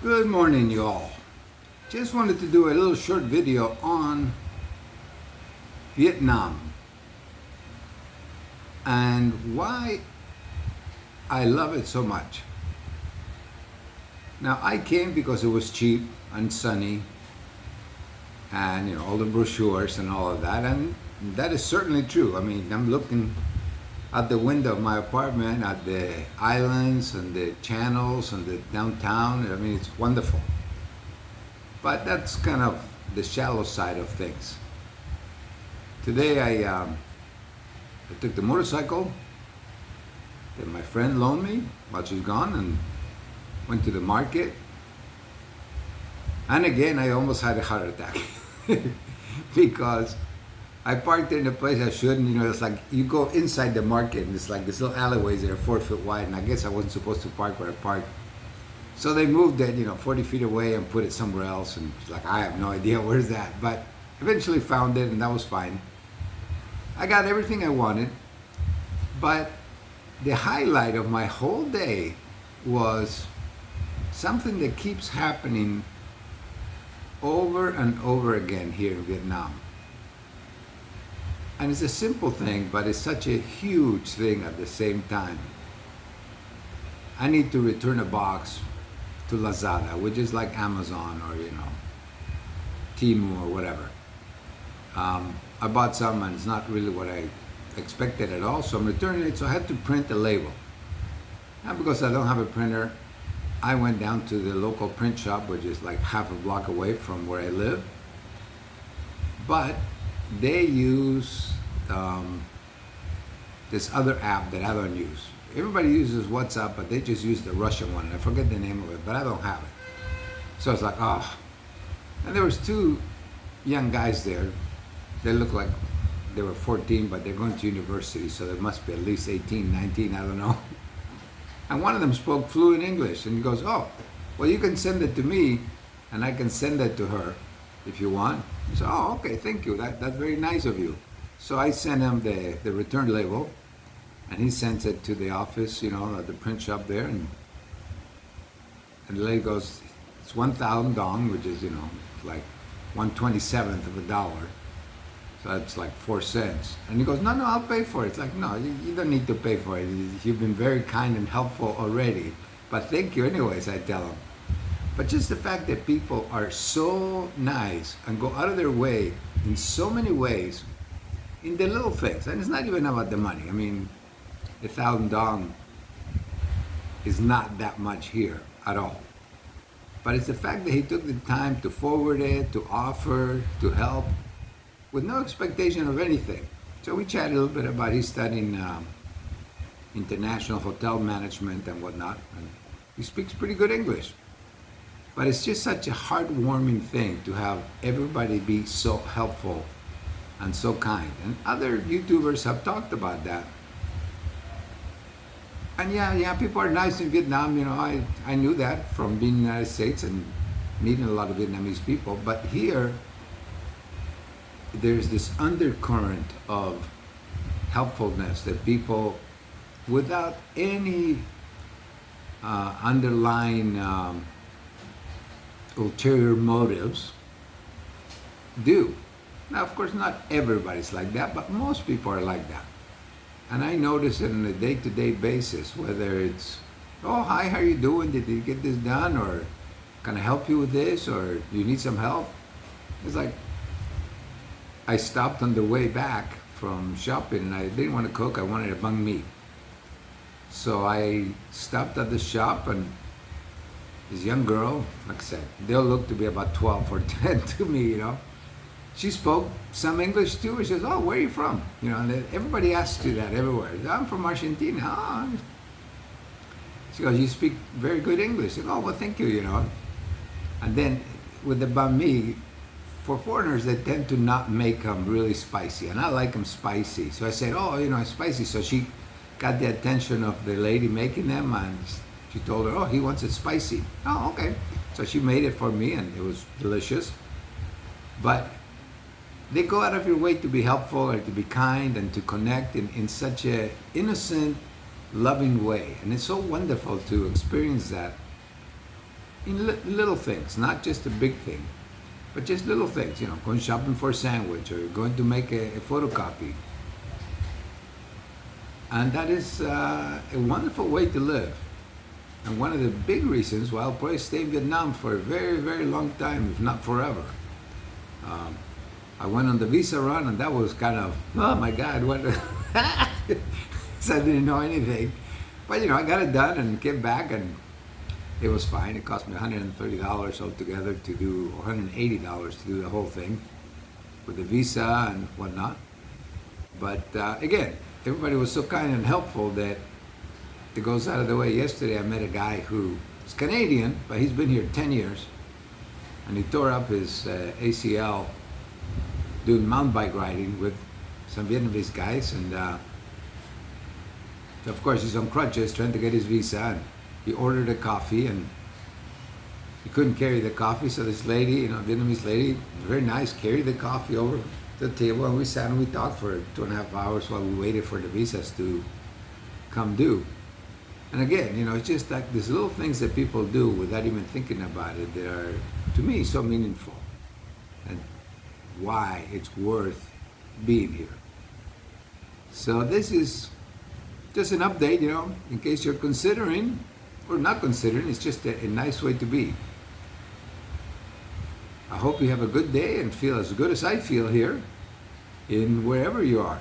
Good morning, y'all. Just wanted to do a little short video on Vietnam and why I love it so much. Now, I came because it was cheap and sunny and, all the brochures and all of that, and that is certainly true. I mean, I'm looking out the window of my apartment at the islands and the channels and the downtown. I mean, it's wonderful. But that's kind of the shallow side of things. Today I took the motorcycle that my friend loaned me while she's gone and went to the market. And again, I almost had a heart attack because I parked in a place I shouldn't. It's like you go inside the market and it's like these little alleyways that are 4 feet wide, and I guess I wasn't supposed to park where I parked. So they moved it, 40 feet away and put it somewhere else. And it's like, I have no idea where's that. But eventually found it, and that was fine. I got everything I wanted. But the highlight of my whole day was something that keeps happening over and over again here in Vietnam. And it's a simple thing, but it's such a huge thing at the same time. I need to return a box to Lazada, which is like Amazon or Temu or whatever. I bought some and it's not really what I expected at all, so I'm returning it. So I had to print a label. Now, because I don't have a printer, I went down to the local print shop, which is like half a block away from where I live. But they use this other app that I don't use. Everybody uses WhatsApp, but they just use the Russian one. I forget the name of it, but I don't have it. So it's like, oh. And there was two young guys there. They looked like they were 14, but they're going to university, so they must be at least 18, 19, I don't know. And one of them spoke fluent English, and he goes, oh, well, you can send it to me, and I can send it to her if you want. He said, oh, okay, thank you. That's very nice of you. So I sent him the return label, and he sends it to the office, at the print shop there, and the lady goes, it's 1,000 dong, which is, like 1/27th of a dollar. So that's like 4 cents. And he goes, no, I'll pay for it. It's like, no, you don't need to pay for it. You've been very kind and helpful already. But thank you anyways, I tell him. But just the fact that people are so nice and go out of their way in so many ways in the little things. And it's not even about the money. I mean, 1,000 dong is not that much here at all. But it's the fact that he took the time to forward it, to offer, to help, with no expectation of anything. So we chatted a little bit about he's studying international hotel management and whatnot. And he speaks pretty good English. But it's just such a heartwarming thing to have everybody be so helpful and so kind. And other YouTubers have talked about that. And yeah, people are nice in Vietnam. I knew that from being in the United States and meeting a lot of Vietnamese people. But here, there's this undercurrent of helpfulness that people, without any underlying ulterior motives, do. Now, of course, not everybody's like that, but most people are like that. And I notice it on a day-to-day basis, whether it's, oh, hi, how are you doing? Did you get this done? Or can I help you with this? Or you need some help? It's like, I stopped on the way back from shopping and I didn't want to cook, I wanted a banh mi. So I stopped at the shop and this young girl, like I said, they'll look to be about 12 or 10 to me, She spoke some English too. She says, oh, where are you from? And everybody asks you that everywhere. I'm from Argentina. Oh. She goes, you speak very good English. I go, oh, well, thank you, And then with the banh mi, for foreigners, they tend to not make them really spicy. And I like them spicy. So I said, oh, it's spicy. So she got the attention of the lady making them, and she told her, oh, he wants it spicy. Oh, okay. So she made it for me, and it was delicious. But they go out of your way to be helpful or to be kind and to connect in such a innocent, loving way. And it's so wonderful to experience that in little things, not just a big thing, but just little things. You know, going shopping for a sandwich or going to make a photocopy, and that is a wonderful way to live. And one of the big reasons why I'll probably stay in Vietnam for a very, very long time, if not forever. Um, I went on the visa run, and that was kind of, oh my God, what? So I didn't know anything. But you know, I got it done and came back, and it was fine. It cost me $130 altogether to do, or $180 to do the whole thing with the visa and whatnot. But again, everybody was so kind and helpful that it goes out of the way. Yesterday, I met a guy who is Canadian, but he's been here 10 years, and he tore up his ACL doing mountain bike riding with some Vietnamese guys, and so of course he's on crutches trying to get his visa, and he ordered a coffee, and he couldn't carry the coffee, so this lady, you know, Vietnamese lady, very nice, carried the coffee over to the table, and we sat and we talked for 2.5 hours while we waited for the visas to come due. And again, you know, it's just like these little things that people do without even thinking about it that are, to me, so meaningful, and why it's worth being here. So this is just an update, you know, in case you're considering or not considering. It's just a nice way to be. I hope you have a good day and feel as good as I feel here in wherever you are.